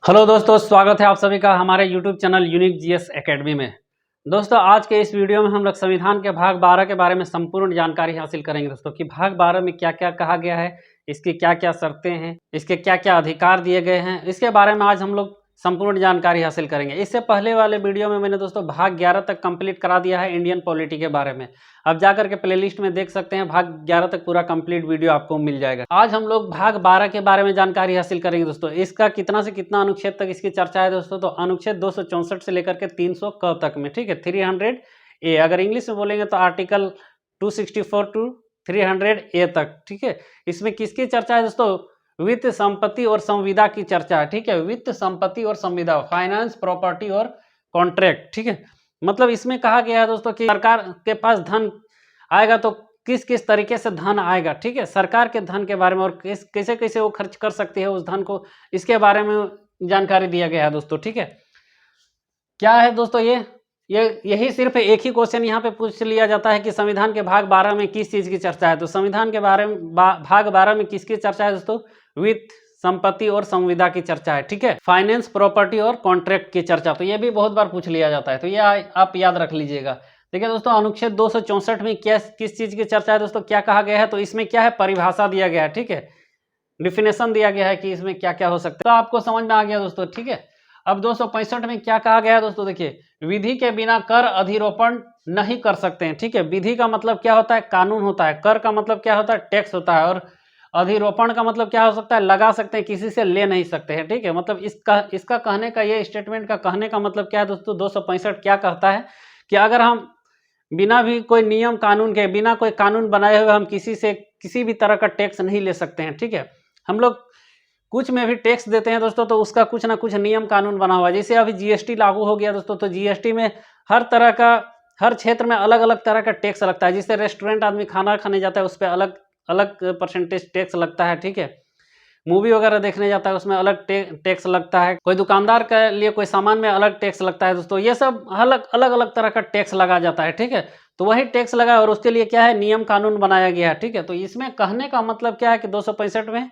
Hello दोस्तों, स्वागत है आप सभी का हमारे YouTube channel unique GS academy में। दोस्तों, आज के इस वीडियो में हम लोग संविधान के भाग 12 के बारे में संपूर्ण जानकारी हासिल करेंगे दोस्तों कि भाग 12 में क्या क्या कहा गया है, इसकी क्या क्या शर्तें हैं, इसके क्या क्या अधिकार दिए गए हैं, इसके बारे में आज हम लोग संपूर्ण जानकारी हासिल करेंगे। इससे पहले वाले वीडियो में मैंने दोस्तों भाग 11 तक कंप्लीट करा दिया है इंडियन पॉलिटी के बारे में। अब जाकर के प्लेलिस्ट में देख सकते हैं, भाग 11 तक पूरा कंप्लीट वीडियो आपको मिल जाएगा। आज हम लोग भाग 12 के बारे में जानकारी हासिल करेंगे दोस्तों। इसका कितना से कितना अनुच्छेद तक इसकी चर्चा है दोस्तों, तो अनुच्छेद 264 से लेकर के 300 क तक में, ठीक है, 300 ए। अगर इंग्लिश में बोलेंगे तो आर्टिकल 264 टू 300 ए तक, ठीक है। इसमें किसकी चर्चा है दोस्तों? वित्त, संपत्ति और संविदा की चर्चा है, ठीक है। वित्त, संपत्ति और संविदा, फाइनेंस, प्रॉपर्टी और कॉन्ट्रैक्ट, ठीक है। मतलब इसमें कहा गया है दोस्तों कि सरकार के पास धन आएगा तो किस किस तरीके से धन आएगा, ठीक है। सरकार के धन के बारे में और कैसे कैसे वो खर्च कर सकती है उस धन को, इसके बारे में जानकारी दिया गया है दोस्तों, ठीक है। क्या है दोस्तों यही सिर्फ एक ही क्वेश्चन यहाँ पे पूछ लिया जाता है कि संविधान के भाग 12 में किस चीज की चर्चा है। तो संविधान के बारे में भाग 12 में किसकी चर्चा है दोस्तों? वित्त, संपत्ति और संविदा की चर्चा है, ठीक है। फाइनेंस, प्रॉपर्टी और कॉन्ट्रैक्ट की चर्चा, तो ये भी बहुत बार पूछ लिया जाता है, तो ये आप याद रख लीजिएगा। देखिए दोस्तों, अनुच्छेद 264 में किस चीज की चर्चा है दोस्तों, क्या कहा गया है? तो इसमें क्या है, परिभाषा दिया गया है, ठीक है। डिफिनेशन दिया गया है कि इसमें क्या क्या हो सकता है, तो आपको समझ में आ गया दोस्तों, ठीक है। अब 265 में क्या कहा गया है दोस्तों, देखिए, विधि के बिना कर अधिरोपण नहीं कर सकते हैं, ठीक है। विधि का मतलब क्या होता है? कानून होता है। कर का मतलब क्या होता है? टैक्स होता है। और अधिरोपण का मतलब क्या हो सकता है? लगा सकते हैं, किसी से ले नहीं सकते हैं, ठीक है। मतलब इसका कहने का, ये स्टेटमेंट का कहने का मतलब क्या है दोस्तों? 265 क्या कहता है कि अगर हम बिना भी कोई नियम कानून के, बिना कोई कानून बनाए हुए हम किसी से किसी भी तरह का टैक्स नहीं ले सकते हैं, ठीक है। हम लोग कुछ में भी टैक्स देते हैं दोस्तों, तो उसका कुछ ना कुछ नियम कानून बना हुआ है। जैसे अभी जीएसटी लागू हो गया दोस्तों, तो जीएसटी में हर तरह का, हर क्षेत्र में अलग अलग तरह का टैक्स लगता है। जैसे रेस्टोरेंट आदमी खाना खाने जाता है, उस पर अलग अलग परसेंटेज टैक्स लगता है, ठीक है। मूवी वगैरह देखने जाता है, उसमें अलग टैक्स लगता है। कोई दुकानदार के लिए कोई सामान में अलग टैक्स लगता है दोस्तों। ये सब अलग अलग अलग तरह का टैक्स लगा जाता है, ठीक है। तो वही टैक्स लगा और उसके लिए क्या है, नियम कानून बनाया गया है, ठीक है। तो इसमें कहने का मतलब क्या है कि 265 में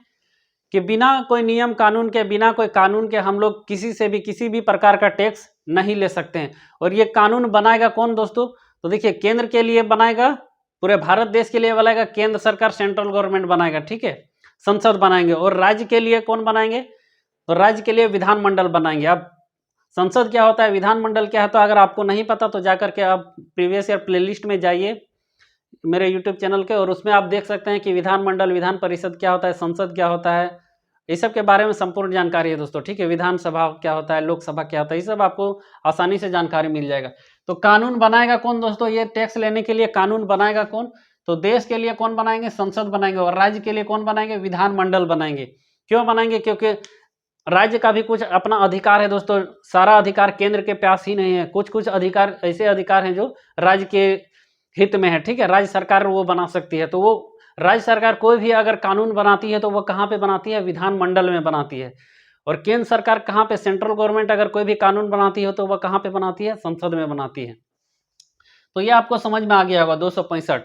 कि बिना कोई नियम कानून के, बिना कोई कानून के हम लोग किसी से भी किसी भी प्रकार का टैक्स नहीं ले सकते हैं। और ये कानून बनाएगा कौन दोस्तों? तो देखिए, केंद्र के लिए बनाएगा, पूरे भारत देश के लिए बनाएगा केंद्र सरकार, सेंट्रल गवर्नमेंट बनाएगा, ठीक है। संसद बनाएंगे। और राज्य के लिए कौन बनाएंगे? तो राज्य के लिए विधानमंडल बनाएंगे। अब संसद क्या होता है, विधानमंडल क्या है, तो अगर आपको नहीं पता तो जाकर के आप प्रीवियस ईयर प्लेलिस्ट में जाइए मेरे यूट्यूब चैनल के, और उसमें आप देख सकते हैं कि विधानमंडल, विधान परिषद क्या होता है, संसद क्या होता है, इस सब के बारे में संपूर्ण जानकारी है दोस्तों, ठीक है। विधानसभा क्या होता है, लोकसभा क्या होता है, ये सब आपको आसानी से जानकारी मिल जाएगा। तो कानून बनाएगा कौन दोस्तों? ये टैक्स लेने के लिए कानून बनाएगा कौन? तो देश के लिए कौन बनाएंगे? संसद बनाएंगे। और राज्य के लिए कौन बनाएंगे? विधानमंडल बनाएंगे। क्यों बनाएंगे? क्योंकि राज्य का भी कुछ अपना अधिकार है दोस्तों। सारा अधिकार केंद्र के पास ही नहीं है, कुछ कुछ अधिकार ऐसे अधिकार हैं जो राज्य के हित में है, ठीक है। राज्य सरकार वो बना सकती है। तो वो राज्य सरकार कोई भी अगर कानून बनाती है तो वो कहाँ पे बनाती है? विधानमंडल में बनाती है। और केंद्र सरकार कहाँ पे, सेंट्रल गवर्नमेंट अगर कोई भी कानून बनाती है तो वह कहाँ पे बनाती है? संसद में बनाती है। तो ये आपको समझ में आ गया होगा 265।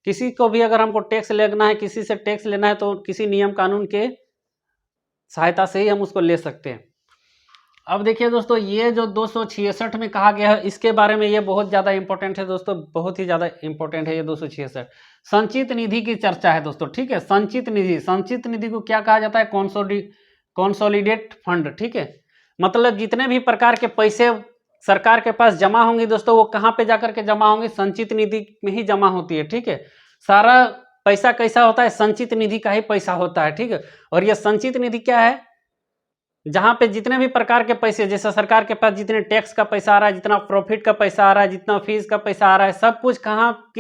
किसी को भी अगर हमको टैक्स लेना है, किसी से टैक्स लेना है, तो किसी नियम कानून के सहायता से ही हम उसको ले सकते हैं। अब देखिए दोस्तों, ये जो 266 में कहा गया है, इसके बारे में ये बहुत ज़्यादा इंपॉर्टेंट है दोस्तों, बहुत ही ज़्यादा इंपॉर्टेंट है ये 266। संचित निधि की चर्चा है दोस्तों, ठीक है। संचित निधि, संचित निधि को क्या कहा जाता है? कॉन्सोलिडेट फंड, ठीक है। मतलब जितने भी प्रकार के पैसे सरकार के पास जमा होंगे दोस्तों, वो कहाँ पे जाकर के जमा होंगे? संचित निधि में ही जमा होती है, ठीक है। सारा पैसा कैसा होता है? संचित निधि का ही पैसा होता है, ठीक है। और ये संचित निधि क्या है? जहां पे जितने भी प्रकार के पैसे, जैसे सरकार के पास जितने टैक्स का पैसा आ रहा है, जितना प्रॉफिट का पैसा आ रहा है, जितना फीस का पैसा आ रहा है, सब कुछ कहाँ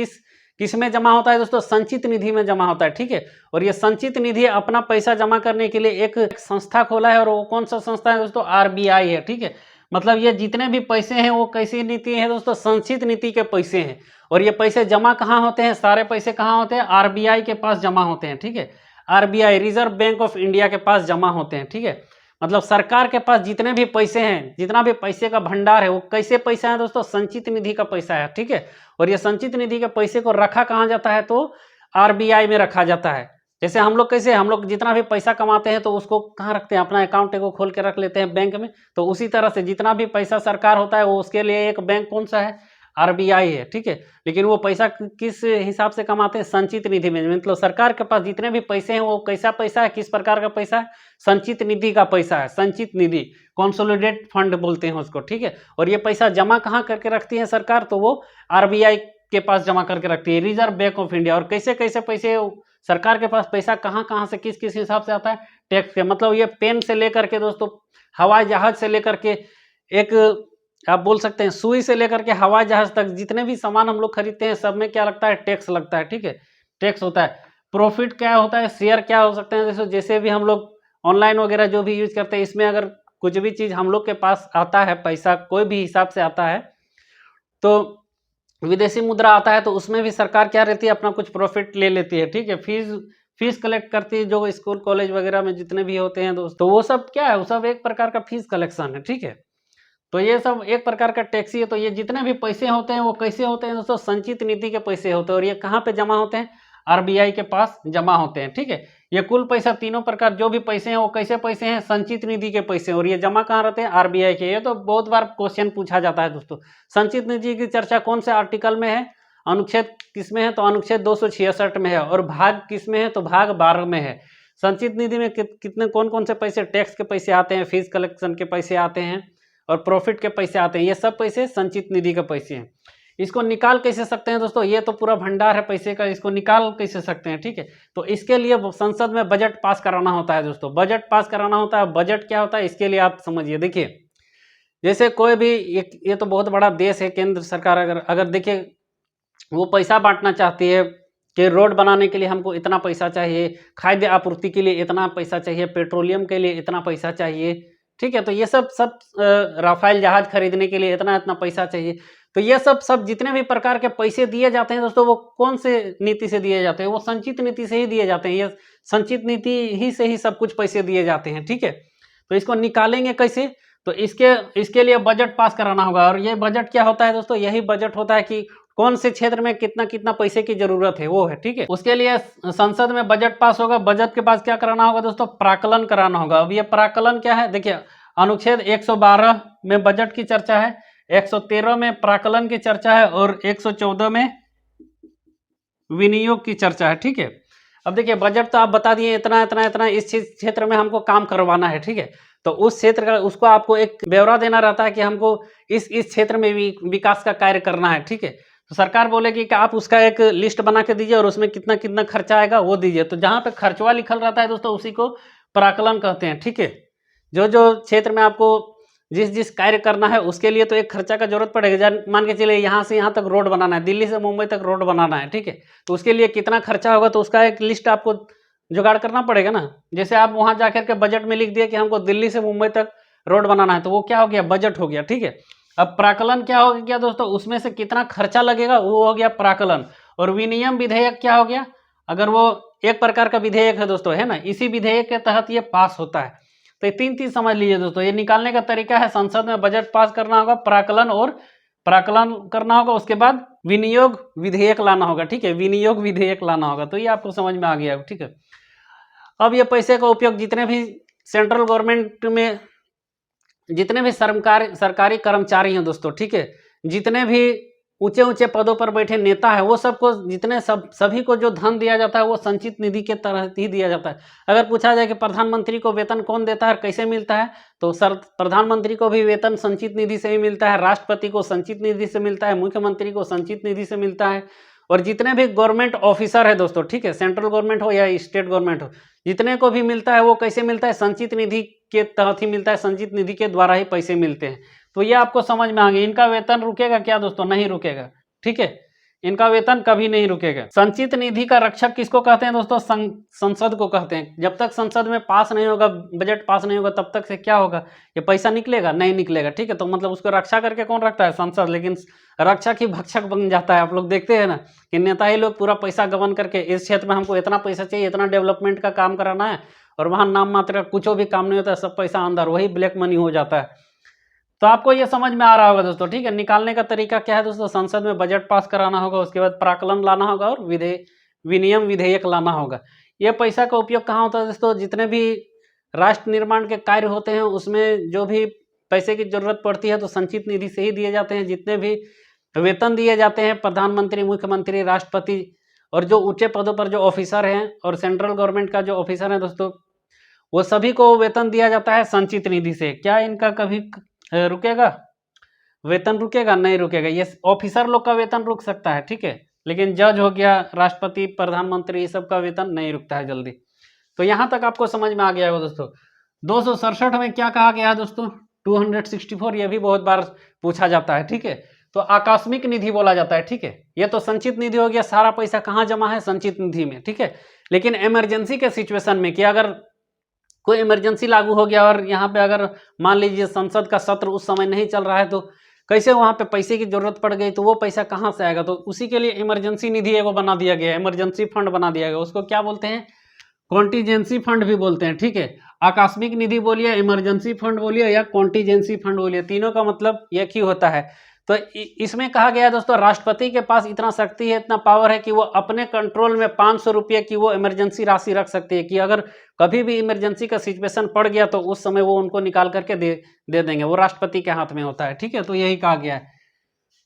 किस में जमा होता है दोस्तों? संचित निधि में जमा होता है, ठीक है। और ये संचित निधि अपना पैसा जमा करने के लिए एक संस्था खोला है, और वो कौन सा संस्था है दोस्तों? आरबीआई है, ठीक है। मतलब ये जितने भी पैसे हैं वो कैसी नीति है दोस्तों? संचित नीति के पैसे हैं। और ये पैसे जमा कहाँ होते हैं? सारे पैसे कहाँ होते हैं? आरबीआई के पास जमा होते हैं, ठीक है। RBI, reserve bank of India के पास जमा होते हैं, ठीक है। मतलब सरकार के पास जितने भी पैसे हैं, जितना भी पैसे का भंडार है, वो कैसे पैसा है दोस्तों? संचित निधि का पैसा है, ठीक है। और ये संचित निधि के पैसे को रखा कहाँ जाता है? तो आरबीआई में रखा जाता है। जैसे हम लोग कैसे, हम लोग जितना भी पैसा कमाते हैं तो उसको कहाँ रखते हैं, अपना अकाउंट को खोल के रख लेते हैं बैंक में। तो उसी तरह से जितना भी पैसा सरकार होता है वो उसके लिए एक बैंक कौन सा है, आरबीआई है, ठीक है। लेकिन वो पैसा किस हिसाब से कमाते हैं, संचित निधि में। मतलब सरकार के पास जितने भी पैसे हैं वो कैसा पैसा है, किस प्रकार का पैसा है, संचित निधि का पैसा है, संचित निधि, कंसोलिडेट फंड बोलते हैं उसको, ठीक है। और ये पैसा जमा कहाँ करके रखती है सरकार, तो वो आरबीआई के पास जमा करके रखती है, रिजर्व बैंक ऑफ इंडिया। और कैसे कैसे पैसे सरकार के पास पैसा कहाँ कहाँ से किस किस हिसाब से आता है, टैक्स के। मतलब ये पेन से लेकर के दोस्तों, हवाई जहाज से लेकर के, एक आप बोल सकते हैं सुई से लेकर के हवाई जहाज तक, जितने भी सामान हम लोग खरीदते हैं सब में क्या लगता है, टैक्स लगता है, ठीक है, टैक्स होता है। प्रॉफिट क्या होता है, शेयर क्या हो सकते हैं, जैसे भी हम लोग ऑनलाइन वगैरह जो भी यूज करते हैं, इसमें अगर कुछ भी चीज हम लोग के पास आता है, पैसा कोई भी हिसाब से आता है, तो विदेशी मुद्रा आता है, तो उसमें भी सरकार क्या रहती है, अपना कुछ प्रॉफिट ले लेती है, ठीक है। फीस कलेक्ट करती है, जो स्कूल कॉलेज वगैरह में जितने भी होते हैं दोस्तों, वो सब क्या है, वो सब एक प्रकार का फीस कलेक्शन है, ठीक है। तो ये सब एक प्रकार का टैक्स ही है। तो ये जितने भी पैसे होते हैं वो कैसे होते हैं दोस्तों, संचित निधि के पैसे होते हैं। और ये कहाँ पे जमा होते हैं, आरबीआई के पास जमा होते हैं, ठीक है। ये कुल पैसा, तीनों प्रकार जो भी पैसे हैं वो कैसे पैसे हैं, संचित निधि के पैसे। और ये जमा कहाँ रहते हैं, आरबीआई के। ये तो बहुत बार क्वेश्चन पूछा जाता है दोस्तों। संचित निधि की चर्चा कौन से आर्टिकल में है, अनुच्छेद किसमें है, तो अनुच्छेद 266 में है। और भाग किसमें है, तो भाग 12 में है। संचित निधि में कितने कौन कौन से पैसे, टैक्स के पैसे आते हैं, फीस कलेक्शन के पैसे आते हैं, और प्रॉफिट के पैसे आते हैं। ये सब पैसे संचित निधि के पैसे हैं। इसको निकाल कैसे सकते हैं दोस्तों, ये तो पूरा भंडार है पैसे का, इसको निकाल कैसे सकते हैं, ठीक है। तो इसके लिए संसद में बजट पास कराना होता है दोस्तों, बजट पास कराना होता है। बजट क्या होता है, इसके लिए आप समझिए। देखिए, जैसे कोई भी ये तो बहुत बड़ा देश है, केंद्र सरकार अगर देखिए वो पैसा बांटना चाहती है कि रोड बनाने के लिए हमको इतना पैसा चाहिए, खाद्य आपूर्ति के लिए इतना पैसा चाहिए, पेट्रोलियम के लिए इतना पैसा चाहिए, ठीक है। तो ये सब राफेल जहाज खरीदने के लिए इतना इतना पैसा चाहिए। तो ये सब जितने भी प्रकार के पैसे दिए जाते हैं दोस्तों, वो कौन से नीति से दिए जाते हैं, वो संचित नीति से ही दिए जाते हैं। ये संचित नीति ही से ही सब कुछ पैसे दिए जाते हैं, ठीक है। तो इसको निकालेंगे कैसे, तो इसके लिए बजट पास कराना होगा। और ये बजट क्या होता है दोस्तों, यही बजट होता है कि कौन से क्षेत्र में कितना कितना पैसे की जरूरत है, वो है, ठीक है। उसके लिए संसद में बजट पास होगा। बजट के पास क्या कराना होगा दोस्तों, प्राकलन कराना होगा। अब ये प्राकलन क्या है, देखिए अनुच्छेद 112 में बजट की चर्चा है, 113 में प्राकलन की चर्चा है, और 114 में विनियोग की चर्चा है, ठीक है। अब देखिए बजट तो आप बता दिए इतना इतना इतना इस क्षेत्र में हमको काम करवाना है, ठीक है। तो उस क्षेत्र का उसको आपको एक ब्यौरा देना रहता है कि हमको इस क्षेत्र में भी विकास का कार्य करना है, ठीक है। तो सरकार बोलेगी कि आप उसका एक लिस्ट बना के दीजिए और उसमें कितना कितना खर्चा आएगा वो दीजिए। तो जहाँ पे खर्चवा लिखल रहता है दोस्तों, उसी को प्राकलन कहते हैं, ठीक है। जो जो क्षेत्र में आपको जिस जिस कार्य करना है उसके लिए तो एक खर्चा का जरूरत पड़ेगा। मान के चलिए यहाँ से यहाँ तक रोड बनाना है, दिल्ली से मुंबई तक रोड बनाना है, ठीक है। तो उसके लिए कितना खर्चा होगा, तो उसका एक लिस्ट आपको जुगाड़ करना पड़ेगा ना। जैसे आप वहां जाकर के बजट में लिख दिए कि हमको दिल्ली से मुंबई तक रोड बनाना है, तो वो क्या हो गया, बजट हो गया, ठीक है। अब प्राकलन क्या हो गया दोस्तों, उसमें से कितना खर्चा लगेगा वो हो गया प्राकलन। और विनियम विधेयक क्या हो गया, अगर वो एक प्रकार का विधेयक है दोस्तों, है ना, इसी विधेयक के तहत ये पास होता है। तो ये तीन चीज समझ लीजिए दोस्तों। ये निकालने का तरीका है, संसद में बजट पास करना होगा, प्राकलन करना होगा, उसके बाद विनियोग विधेयक लाना होगा, ठीक है, विनियोग विधेयक लाना होगा। तो ये आपको समझ में आ गया, ठीक है। अब ये पैसे का उपयोग जितने भी सेंट्रल गवर्नमेंट में जितने भी सरकारी कर्मचारी हैं दोस्तों, ठीक है, जितने भी ऊंचे ऊंचे पदों पर बैठे नेता है, वो सबको सभी को जो धन दिया जाता है वो संचित निधि के तहत ही दिया जाता है। अगर पूछा जाए कि प्रधानमंत्री को वेतन कौन देता है, कैसे मिलता है, तो प्रधानमंत्री को भी वेतन संचित निधि से ही मिलता है, राष्ट्रपति को संचित निधि से मिलता है, मुख्यमंत्री को संचित निधि से मिलता है। और जितने भी गवर्नमेंट ऑफिसर है दोस्तों, ठीक है, सेंट्रल गवर्नमेंट हो या स्टेट गवर्नमेंट हो, जितने को भी मिलता है वो कैसे मिलता है, संचित निधि के तहत ही मिलता है, संचित निधि के द्वारा ही पैसे मिलते हैं। तो ये आपको समझ में आ गया। इनका वेतन रुकेगा क्या दोस्तों, नहीं रुकेगा, ठीक है, इनका वेतन कभी नहीं रुकेगा। संचित निधि का रक्षक किसको कहते हैं दोस्तों, संसद को कहते हैं। जब तक संसद में पास नहीं होगा, बजट पास नहीं होगा, तब तक से क्या होगा, ये पैसा निकलेगा नहीं निकलेगा, ठीक है। तो मतलब उसको रक्षा करके कौन रखता है, संसद। लेकिन रक्षक ही भक्षक बन जाता है। आप लोग देखते हैं ना कि नेता ही लोग पूरा पैसा गबन करके, इस क्षेत्र में हमको इतना पैसा चाहिए, इतना डेवलपमेंट का काम कराना है, और वहां नाम मात्र का कुछ भी काम नहीं होता है, सब पैसा अंदर वही ब्लैक मनी हो जाता है। तो आपको ये समझ में आ रहा होगा दोस्तों, ठीक है। निकालने का तरीका क्या है दोस्तों, संसद में बजट पास कराना होगा, उसके बाद प्राकलन लाना होगा, और विनियम विधेयक लाना होगा। ये पैसा का उपयोग कहाँ होता है दोस्तों? जितने भी राष्ट्र निर्माण के कार्य होते हैं उसमें जो भी पैसे की जरूरत पड़ती है तो संचित निधि से ही दिए जाते हैं। जितने भी वेतन दिए जाते हैं प्रधानमंत्री, मुख्यमंत्री, राष्ट्रपति और जो ऊंचे पदों पर जो ऑफिसर हैं और सेंट्रल गवर्नमेंट का जो ऑफिसर है दोस्तों, वो सभी को वेतन दिया जाता है संचित निधि से। क्या इनका कभी रुकेगा वेतन? रुकेगा? नहीं रुकेगा। ये ऑफिसर लोग का वेतन रुक सकता है, ठीक है, लेकिन जज हो गया, राष्ट्रपति, प्रधानमंत्री, ये सब का वेतन नहीं रुकता है जल्दी। तो यहां तक आपको समझ में आ गया होगा दोस्तों। 267 में क्या कहा गया है दोस्तों? 264, ये भी बहुत बार पूछा जाता है, ठीक है। तो आकस्मिक निधि बोला जाता है, ठीक है। ये तो संचित निधि हो गया, सारा पैसा कहाँ जमा है? संचित निधि में, ठीक है। लेकिन इमरजेंसी के सिचुएशन में कि अगर कोई इमरजेंसी लागू हो गया और यहाँ पे अगर मान लीजिए संसद का सत्र उस समय नहीं चल रहा है तो कैसे वहाँ पे पैसे की जरूरत पड़ गई, तो वो पैसा कहाँ से आएगा? तो उसी के लिए इमरजेंसी निधि एगो बना दिया गया है, इमरजेंसी फंड बना दिया गया। उसको क्या बोलते हैं? कॉन्टीजेंसी फंड भी बोलते हैं, ठीक है। आकस्मिक निधि बोलिए, इमरजेंसी फंड बोलिए या कॉन्टीजेंसी फंड बोलिए, तीनों का मतलब एक ही होता है। तो इसमें कहा गया है दोस्तों, राष्ट्रपति के पास इतना शक्ति है, इतना पावर है कि वो अपने कंट्रोल में 500 रुपये की वो इमरजेंसी राशि रख सकती है कि अगर कभी भी इमरजेंसी का सिचुएशन पड़ गया तो उस समय वो उनको निकाल करके दे देंगे। वो राष्ट्रपति के हाथ में होता है, ठीक है। तो यही कहा गया है।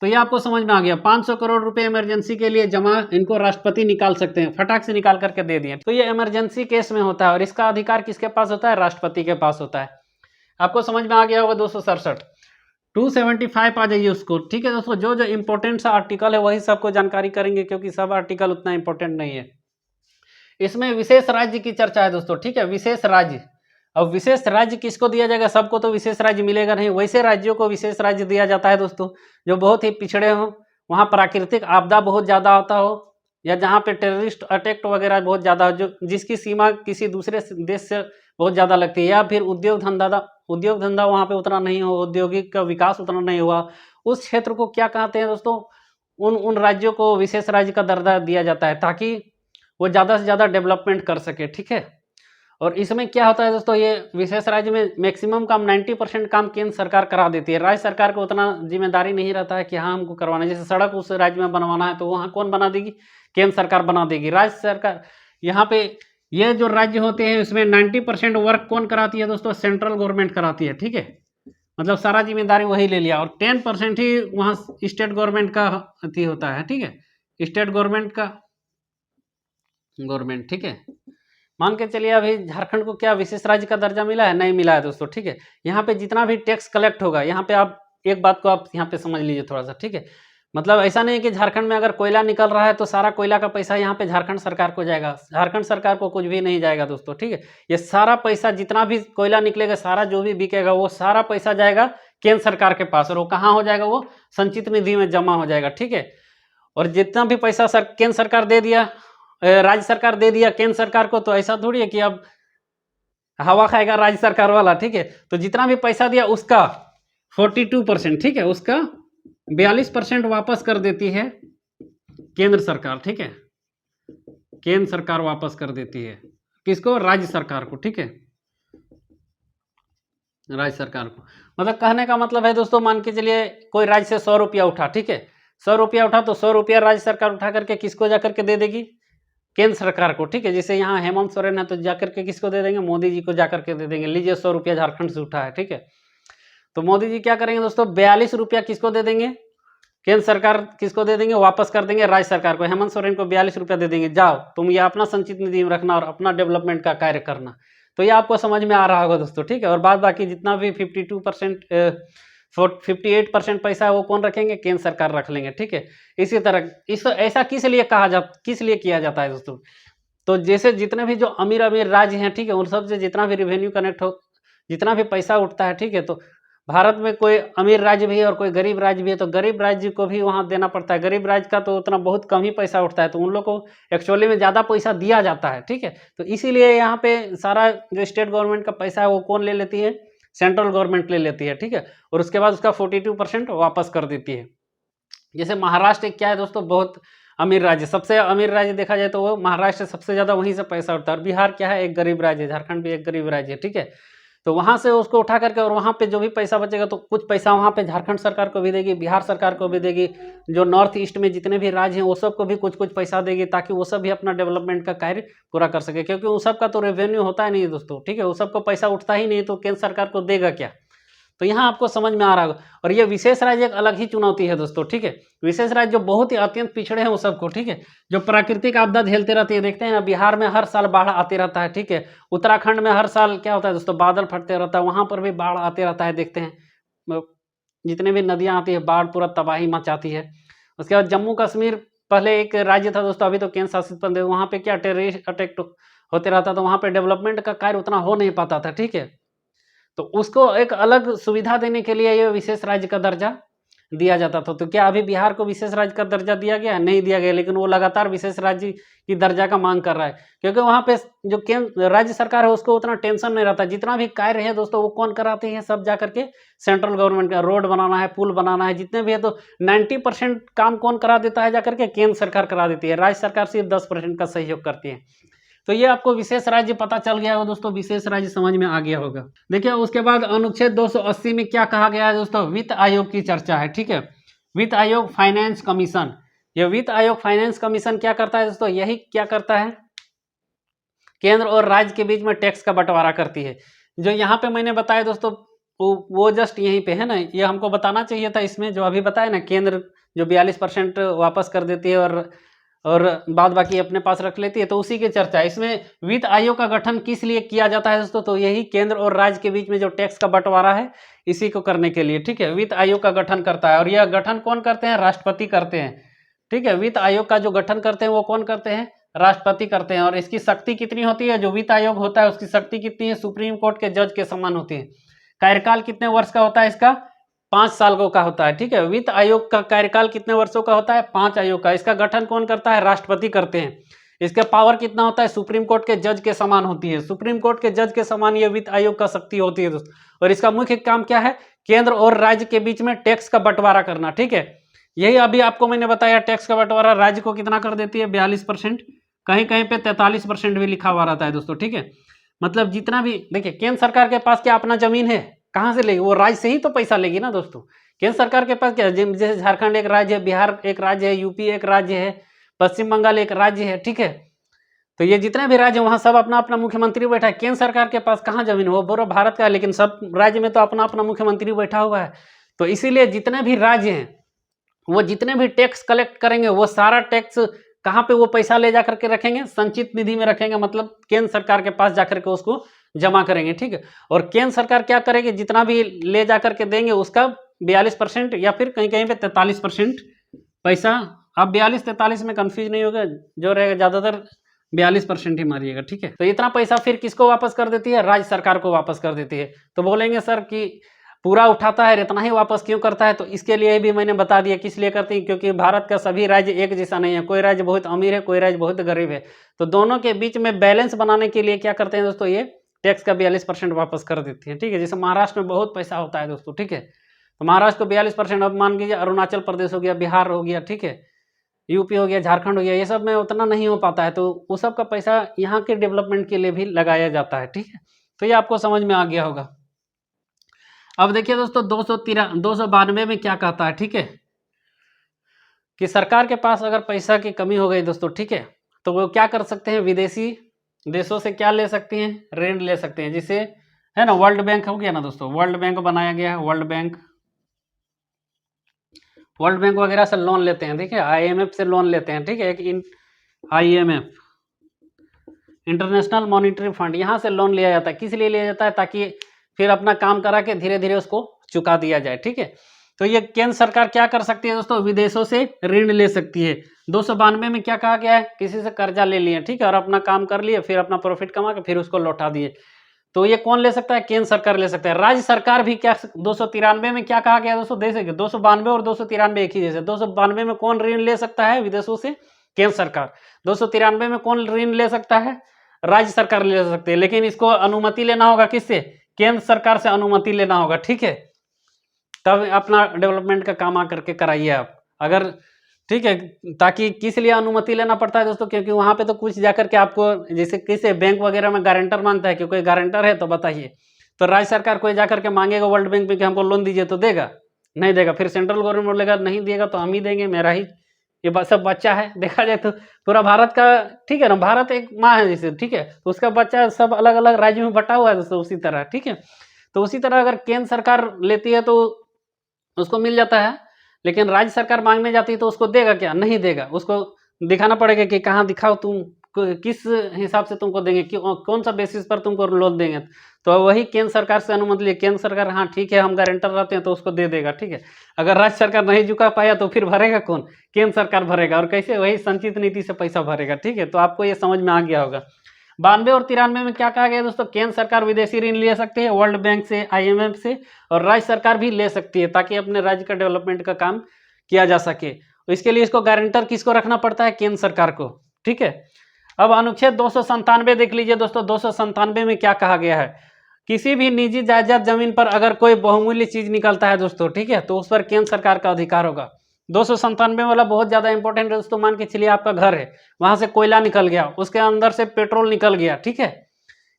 तो ये आपको समझ में आ गया। 500 करोड़ रुपए इमरजेंसी के लिए जमा इनको राष्ट्रपति निकाल सकते हैं, फटाक से निकाल करके दे दिए। तो ये इमरजेंसी केस में होता है और इसका अधिकार किसके पास होता है? राष्ट्रपति के पास होता है। आपको समझ में आ गया होगा 267। 275 आ जाइए उसको, ठीक है दोस्तों। जो जो इंपॉर्टेंट सा आर्टिकल है वही सबको जानकारी करेंगे क्योंकि सब आर्टिकल उतना इंपॉर्टेंट नहीं है। इसमें विशेष राज्य की चर्चा है दोस्तों, ठीक है। विशेष राज्य, अब विशेष राज्य किसको दिया जाएगा? सबको तो विशेष राज्य मिलेगा नहीं, वैसे राज्यों को विशेष राज्य दिया जाता है दोस्तों जो बहुत ही पिछड़े हों, वहाँ प्राकृतिक आपदा बहुत ज़्यादा आता हो या जहाँ पे टेररिस्ट अटैक वगैरह बहुत ज़्यादा हो, जो जिसकी सीमा किसी दूसरे देश से बहुत ज़्यादा लगती है, या फिर उद्योग धंधा वहाँ पे उतना नहीं हो, औद्योगिक का विकास उतना नहीं हुआ, उस क्षेत्र को क्या कहते हैं दोस्तों? उन राज्यों को विशेष राज्य का दर्जा दिया जाता है ताकि वो ज़्यादा से ज़्यादा डेवलपमेंट कर सके, ठीक है। और इसमें क्या होता है दोस्तों, ये विशेष राज्य में मैक्सिमम काम 90% काम केंद्र सरकार करा देती है। राज्य सरकार को उतना जिम्मेदारी नहीं रहता है कि हाँ हमको करवाना है। जैसे सड़क उस राज्य में बनवाना है तो वहाँ कौन बना देगी? केंद्र सरकार बना देगी। राज्य सरकार यहाँ पे ये जो राज्य होते हैं इसमें 90% वर्क कौन कराती है दोस्तों? सेंट्रल गवर्नमेंट कराती है, ठीक है। मतलब सारा जिम्मेदारी वही ले लिया और 10% ही वहाँ स्टेट गवर्नमेंट का अति होता है, ठीक है। स्टेट गवर्नमेंट, ठीक है। मान के चलिए अभी झारखंड को क्या विशेष राज्य का दर्जा मिला है? नहीं मिला है दोस्तों, ठीक है। यहाँ पे जितना भी टैक्स कलेक्ट होगा, यहाँ पे आप एक बात को आप यहाँ पे समझ लीजिए थोड़ा सा, ठीक है। मतलब ऐसा नहीं है कि झारखंड में अगर कोयला निकल रहा है तो सारा कोयला का पैसा यहाँ पे झारखंड सरकार को जाएगा। झारखंड सरकार को कुछ भी नहीं जाएगा दोस्तों, ठीक है। ये सारा पैसा जितना भी कोयला निकलेगा, सारा जो भी बिकेगा, वो सारा पैसा जाएगा केंद्र सरकार के पास और वो कहाँ हो जाएगा? वो संचित निधि में जमा हो जाएगा, ठीक है। और जितना भी पैसा केंद्र सरकार दे दिया, राज्य सरकार दे दिया केंद्र सरकार को, तो ऐसा थोड़ी है कि अब हवा खाएगा राज्य सरकार वाला, ठीक है। तो जितना भी पैसा दिया उसका 42%, ठीक है, उसका 42% वापस कर देती है केंद्र सरकार, ठीक है। केंद्र सरकार वापस कर देती है किसको? राज्य सरकार को, ठीक है, राज्य सरकार को। मतलब कहने का मतलब है दोस्तों, मान के चलिए कोई राज्य से 100 रुपया उठा, ठीक है, 100 रुपया उठा तो 100 रुपया राज्य सरकार उठा करके किसको जाकर के दे देगी? केंद्र सरकार को, ठीक है। जैसे यहाँ हेमंत सोरेन है तो जाकर के किसको दे देंगे? मोदी जी को जाकर के दे देंगे। लीजिए 100 रुपया झारखंड से उठा है, ठीक है। तो मोदी जी क्या करेंगे दोस्तों? 42 रुपया किसको दे देंगे? केंद्र सरकार किसको दे देंगे? वापस कर देंगे राज्य सरकार को। हेमंत सोरेन को 42 रुपया दे देंगे, जाओ तुम ये अपना संचित निधि में रखना और अपना डेवलपमेंट का कार्य करना। तो ये आपको समझ में आ रहा होगा दोस्तों, ठीक है। और बाद बाकी जितना भी 58% पैसा है वो कौन रखेंगे? केंद्र सरकार रख लेंगे, ठीक है। इसी तरह ऐसा किस लिए किया जाता है दोस्तों? तो जैसे जितने भी जो अमीर राज्य हैं, ठीक है, उन सब से जितना भी रेवेन्यू कनेक्ट हो, जितना भी पैसा उठता है, ठीक है, तो भारत में कोई अमीर राज्य भी है और कोई गरीब राज्य भी है, तो गरीब राज्य को भी वहाँ देना पड़ता है। गरीब राज्य का तो उतना बहुत कम ही पैसा उठता है, तो उन लोग को एक्चुअली में ज़्यादा पैसा दिया जाता है, ठीक है। तो इसीलिए यहाँ पे सारा जो स्टेट गवर्नमेंट का पैसा है वो कौन ले लेती है? सेंट्रल गवर्नमेंट ले लेती है, ठीक है। और उसके बाद उसका 42% वापस कर देती है। जैसे महाराष्ट्र क्या है दोस्तों? बहुत अमीर राज्य, सबसे अमीर राज्य देखा जाए तो वो महाराष्ट्र सबसे ज़्यादा वहीं से पैसा उठता है। और बिहार क्या है? एक गरीब राज्य है। झारखंड भी एक गरीब राज्य है, ठीक है। तो वहाँ से उसको उठा करके और वहाँ पे जो भी पैसा बचेगा तो कुछ पैसा वहाँ पे झारखंड सरकार को भी देगी, बिहार सरकार को भी देगी, जो नॉर्थ ईस्ट में जितने भी राज्य हैं वो सबको भी कुछ कुछ पैसा देगी, ताकि वो सब भी अपना डेवलपमेंट का कार्य पूरा कर सके, क्योंकि उन सबका तो रेवेन्यू होता ही नहीं है दोस्तों, ठीक है, उस सबको पैसा उठता ही नहीं, तो केंद्र सरकार को देगा क्या। तो यहाँ आपको समझ में आ रहा होगा। और ये विशेष राज्य एक अलग ही चुनौती है दोस्तों, ठीक है, विशेष राज्य जो बहुत ही अत्यंत पिछड़े हैं वो सबको, ठीक है, जो प्राकृतिक आपदा झेलते रहती है, देखते हैं ना बिहार में हर साल बाढ़ आते रहता है, ठीक है, उत्तराखंड में हर साल क्या होता है दोस्तों, बादल फटते रहता है, वहां पर भी बाढ़ आते रहता है, देखते हैं जितने भी नदियां आती है बाढ़ पूरा तबाही मचाती है। उसके बाद जम्मू कश्मीर पहले एक राज्य था दोस्तों, अभी तो केंद्र शासित प्रदेश, वहां पे क्या टेररिस्ट अटैक होते रहता, तो वहां पे डेवलपमेंट का कार्य उतना हो नहीं पाता था, ठीक है, तो उसको एक अलग सुविधा देने के लिए ये विशेष राज्य का दर्जा दिया जाता था। तो क्या अभी बिहार को विशेष राज्य का दर्जा दिया गया है? नहीं दिया गया, लेकिन वो लगातार विशेष राज्य की दर्जा का मांग कर रहा है, क्योंकि वहाँ पे जो केंद्र राज्य सरकार है उसको उतना टेंशन नहीं रहता, जितना भी कार्य है दोस्तों वो कौन कराते हैं, सब जा करके सेंट्रल गवर्नमेंट का, रोड बनाना है, पुल बनाना है, जितने भी है तो 90% काम कौन करा देता है, जा करके केंद्र सरकार करा देती है, राज्य सरकार सिर्फ 10% का सहयोग करती है। तो ये आपको विशेष राज्य पता चल गया होगा दोस्तों, विशेष राज्य समझ में आ गया होगा। देखिए उसके बाद अनुच्छेद 280 में क्या कहा गया है दोस्तों, वित्त आयोग की चर्चा है, ठीक है, वित्त आयोग फाइनेंस कमीशन। ये वित्त आयोग फाइनेंस कमीशन क्या करता है दोस्तों, यही क्या करता है, केंद्र और राज्य के बीच में टैक्स का बंटवारा करती है। जो यहाँ पे मैंने बताया दोस्तों वो जस्ट यहीं पे है ना, ये हमको बताना चाहिए था इसमें, जो अभी बताया ना, केंद्र जो 42% वापस कर देती है और बाद बाकी अपने पास रख लेती है, तो उसी की चर्चा है इसमें। वित्त आयोग का गठन किस लिए किया जाता है दोस्तों, तो यही केंद्र और राज्य के बीच में जो टैक्स का बंटवारा है इसी को करने के लिए, ठीक है, वित्त आयोग का गठन करता है। और यह गठन कौन करते हैं, राष्ट्रपति करते हैं, ठीक है, वित्त आयोग का जो गठन करते हैं वो कौन करते हैं, राष्ट्रपति करते हैं। और इसकी शक्ति कितनी होती है, जो वित्त आयोग होता है उसकी शक्ति कितनी है, सुप्रीम कोर्ट के जज के समान होती है। कार्यकाल कितने वर्ष का होता है इसका, 5 साल का होता है, ठीक है, वित्त आयोग का कार्यकाल कितने वर्षों का होता है, 5 आयोग का। इसका गठन कौन करता है, राष्ट्रपति करते हैं। इसका पावर कितना होता है, सुप्रीम कोर्ट के जज के समान होती है, सुप्रीम कोर्ट के जज के समान ये वित्त आयोग का शक्ति होती है दोस्तों। और इसका मुख्य काम क्या है, केंद्र और राज्य के बीच में टैक्स का बंटवारा करना, ठीक है, यही अभी आपको मैंने बताया, टैक्स का बंटवारा राज्य को कितना कर देती है, 42%, कहीं कहीं पे 43% भी लिखा हुआ रहता है दोस्तों, ठीक है, मतलब जितना भी, देखिए केंद्र सरकार के पास क्या अपना जमीन है, कहाँ से लेगी, वो राज्य से ही तो पैसा लेगी ना दोस्तों। केंद्र सरकार के पास क्या, जैसे झारखंड एक राज्य है, बिहार एक राज्य है, यूपी एक राज्य है, पश्चिम बंगाल एक राज्य है, ठीक है, तो ये जितने भी राज्य वहाँ सब अपना अपना मुख्यमंत्री बैठा है। केंद्र सरकार के पास कहाँ जमीन, वो पूरा भारत का है, लेकिन सब राज्य में तो अपना अपना मुख्यमंत्री बैठा हुआ है। तो इसीलिए जितने भी राज्य हैं वो जितने भी टैक्स कलेक्ट करेंगे वो सारा टैक्स कहाँ पे वो पैसा ले जा करके रखेंगे, संचित निधि में रखेंगे, मतलब केंद्र सरकार के पास जाकर के उसको जमा करेंगे, ठीक है। और केंद्र सरकार क्या करेगी, जितना भी ले जा करके देंगे उसका 42% या फिर कहीं कहीं पे 43% पैसा, आप 42-43 में कंफ्यूज नहीं होगा, जो रहेगा ज्यादातर 42% ही मारिएगा, ठीक है। तो इतना पैसा फिर किसको वापस कर देती है, राज्य सरकार को वापस कर देती है। तो बोलेंगे सर कि पूरा उठाता है इतना ही वापस क्यों करता है, तो इसके लिए भी मैंने बता दिया किस लिए करती है, क्योंकि भारत का सभी राज्य एक जैसा नहीं है, कोई राज्य बहुत अमीर है, कोई राज्य बहुत गरीब है, तो दोनों के बीच में बैलेंस बनाने के लिए क्या करते हैं दोस्तों, ये टैक्स का 42% वापस कर देती है, ठीक है। जैसे महाराष्ट्र में बहुत पैसा होता है दोस्तों, ठीक है, तो महाराष्ट्र को 42%, अब मान लीजिए अरुणाचल प्रदेश हो गया, बिहार हो गया, ठीक है, यूपी हो गया, झारखंड हो गया, ये सब में उतना नहीं हो पाता है, तो वो सब का पैसा यहाँ के डेवलपमेंट के लिए भी लगाया जाता है, ठीक है। तो ये आपको समझ में आ गया होगा। अब देखिए दोस्तों 292 में क्या कहता है, ठीक है, कि सरकार के पास अगर पैसा की कमी हो गई दोस्तों, ठीक है, तो वो क्या कर सकते हैं, विदेशी देशों से क्या ले सकते हैं, ऋण ले सकते हैं, जिसे है ना वर्ल्ड बैंक हो गया ना दोस्तों, वर्ल्ड बैंक बनाया गया है, वर्ल्ड बैंक वगैरह से लोन लेते हैं, ठीक है, IMF से लोन लेते हैं, ठीक है, एक IMF इंटरनेशनल मॉनिटरी फंड, यहाँ से लोन लिया जाता है, किस लिए लिया जाता है, ताकि फिर अपना काम करा के धीरे धीरे उसको चुका दिया जाए, ठीक है। तो ये केंद्र सरकार क्या कर सकती है दोस्तों, विदेशों से ऋण ले सकती है। 292 में क्या कहा गया है, किसी से कर्जा ले लिए, ठीक है, और अपना काम कर लिए, फिर अपना प्रॉफिट कमा के फिर उसको लौटा दिए, तो ये कौन ले सकता है, केंद्र सरकार ले सकता है। राज्य सरकार भी क्या, 293 में क्या कहा गया दोस्तों, दे सके, 292 और 293 एक ही जैसे। 292 में कौन ऋण ले सकता है विदेशों से, केंद्र सरकार। 293 में कौन ऋण ले सकता है, राज्य सरकार ले सकते हैं, लेकिन इसको अनुमति लेना होगा किससे, केंद्र सरकार से अनुमति लेना होगा, ठीक है, तब अपना डेवलपमेंट का काम आकर के कराइए आप, अगर, ठीक है। ताकि किस लिए अनुमति लेना पड़ता है दोस्तों, क्योंकि वहां पे तो कुछ जाकर के आपको, जैसे किसी बैंक वगैरह में गारंटर मांगता है, क्योंकि गारंटर है तो बताइए, तो राज्य सरकार कोई जा करके मांगेगा वर्ल्ड बैंक में कि हमको लोन दीजिए, तो देगा? नहीं देगा। फिर सेंट्रल गवर्नमेंट बोलेगा नहीं देगा तो हम ही देंगे, मेरा ही ये सब बच्चा है। देखा जाए तो पूरा भारत का, ठीक है ना, भारत एक माँ है जैसे, ठीक है, तो उसका बच्चा सब अलग अलग राज्यों में बटा हुआ है दोस्तों, उसी तरह, ठीक है। तो उसी तरह अगर केंद्र सरकार लेती है तो उसको मिल जाता है, लेकिन राज्य सरकार मांगने जाती है तो उसको देगा क्या? नहीं देगा। उसको दिखाना पड़ेगा कि कहाँ दिखाओ तुम, किस हिसाब से तुमको देंगे, कौन सा बेसिस पर तुमको लोन देंगे। तो वही केंद्र सरकार से अनुमति लिए, केंद्र सरकार हाँ ठीक है हम गारंटर रहते हैं तो उसको दे देगा, ठीक है। अगर राज्य सरकार नहीं चुका पाया तो फिर भरेगा कौन? केंद्र सरकार भरेगा। और कैसे? वही संचित नीति से पैसा भरेगा, ठीक है। तो आपको ये समझ में आ गया होगा। 92 और 93 में क्या कहा गया दोस्तों? केंद्र सरकार विदेशी ऋण ले सकती है वर्ल्ड बैंक से, IMF से, और राज्य सरकार भी ले सकती है ताकि अपने राज्य का डेवलपमेंट का काम किया जा सके। तो इसके लिए इसको गारंटर किसको रखना पड़ता है? केंद्र सरकार को, ठीक है। अब अनुच्छेद 297 देख लीजिए दोस्तों। 297 में क्या कहा गया है? किसी भी निजी जायदाद जमीन पर अगर कोई बहुमूल्य चीज निकलता है दोस्तों, ठीक है, तो उस पर केंद्र सरकार का अधिकार होगा। 297 वाला बहुत ज्यादा इंपॉर्टेंट है दोस्तों। मान के चलिए आपका घर है, वहां से कोयला निकल गया, उसके अंदर से पेट्रोल निकल गया, ठीक है,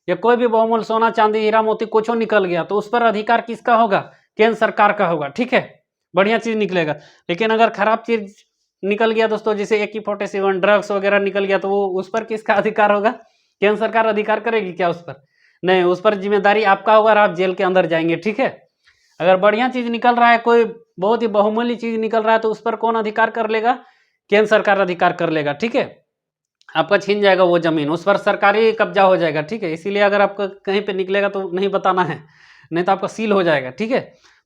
या कोई भी बहुमूल्य सोना चांदी हीरा मोती कुछ निकल गया, तो उस पर अधिकार किसका होगा? केंद्र सरकार का होगा, ठीक है। बढ़िया चीज निकलेगा। लेकिन अगर खराब चीज निकल गया दोस्तों, जैसे AK-47 ड्रग्स वगैरह निकल गया, तो वो उस पर किसका अधिकार होगा? केंद्र सरकार अधिकार करेगी क्या उस पर? नहीं, उस पर जिम्मेदारी आपका होगा और आप जेल के अंदर जाएंगे, ठीक है। अगर बढ़िया चीज निकल रहा है, कोई बहुत ही बहुमूल्य चीज निकल रहा है, तो उस पर कौन अधिकार कर लेगा? केंद्र सरकार अधिकार कर लेगा, ठीक है। आपका छीन जाएगा वो जमीन, उस पर सरकारी कब्जा हो जाएगा, ठीक है। इसीलिए अगर आपका कहीं पे निकलेगा तो नहीं बताना है, नहीं तो आपका सील हो जाएगा, ठीक है।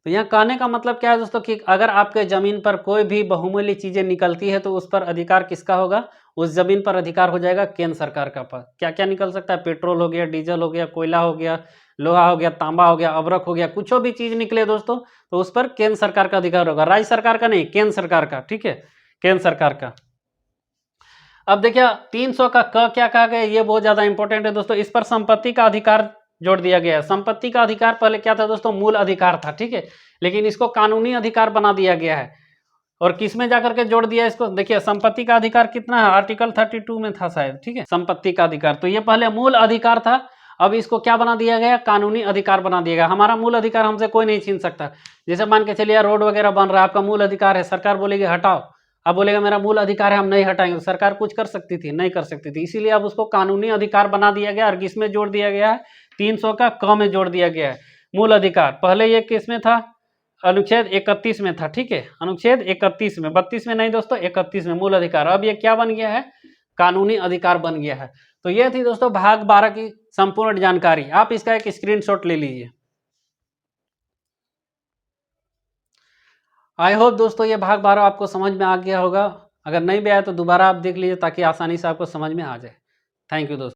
तो यहाँ कहने का मतलब क्या है दोस्तों कि अगर आपके जमीन पर कोई भी बहुमूल्य चीजें निकलती है तो उस पर अधिकार किसका होगा? उस जमीन पर अधिकार हो जाएगा केंद्र सरकार का पास। क्या क्या निकल सकता है? पेट्रोल हो गया, डीजल हो गया, कोयला हो गया, लोहा हो गया, तांबा हो गया, अबरक हो गया, कुछ भी चीज निकले दोस्तों तो उस पर केंद्र सरकार का अधिकार होगा, राज्य सरकार का नहीं, केंद्र सरकार का, ठीक है, केंद्र सरकार का। अब देखिए 300 का क क्या कहा गया, ये बहुत ज्यादा इंपॉर्टेंट है दोस्तों। इस पर संपत्ति का अधिकार जोड़ दिया गया है। संपत्ति का अधिकार पहले क्या था दोस्तों? मूल अधिकार था, ठीक है, लेकिन इसको कानूनी अधिकार बना दिया गया है। और किस में जाकर के जोड़ दिया इसको? देखिए संपत्ति का अधिकार कितना है? आर्टिकल 32 में था शायद, ठीक है, संपत्ति का अधिकार। तो ये पहले मूल अधिकार था, अब इसको क्या बना दिया गया? कानूनी अधिकार बना दिया गया। हमारा मूल अधिकार हमसे कोई नहीं छीन सकता। जैसे मान के चलिए रोड वगैरह बन रहा है, आपका मूल अधिकार है, सरकार बोलेगी हटाओ, अब बोलेगा मेरा मूल अधिकार है हम नहीं हटाएंगे, तो सरकार कुछ कर सकती थी? नहीं कर सकती थी। इसीलिए अब उसको कानूनी अधिकार बना दिया गया। और किसमें जोड़ दिया गया है? 300 का क में जोड़ दिया गया है मूल अधिकार। पहले ये किसमें था? अनुच्छेद 31 में था, ठीक है, अनुच्छेद 31 में, 32 में नहीं दोस्तों, 31 में मूल अधिकार। अब ये क्या बन गया है? कानूनी अधिकार बन गया है। तो ये थी दोस्तों भाग 12 की संपूर्ण जानकारी। आप इसका एक स्क्रीनशॉट ले लीजिए। आई होप दोस्तों ये भाग 12 आपको समझ में आ गया होगा। अगर नहीं भी आया तो दोबारा आप देख लीजिए ताकि आसानी से आपको समझ में आ जाए। थैंक यू दोस्तों।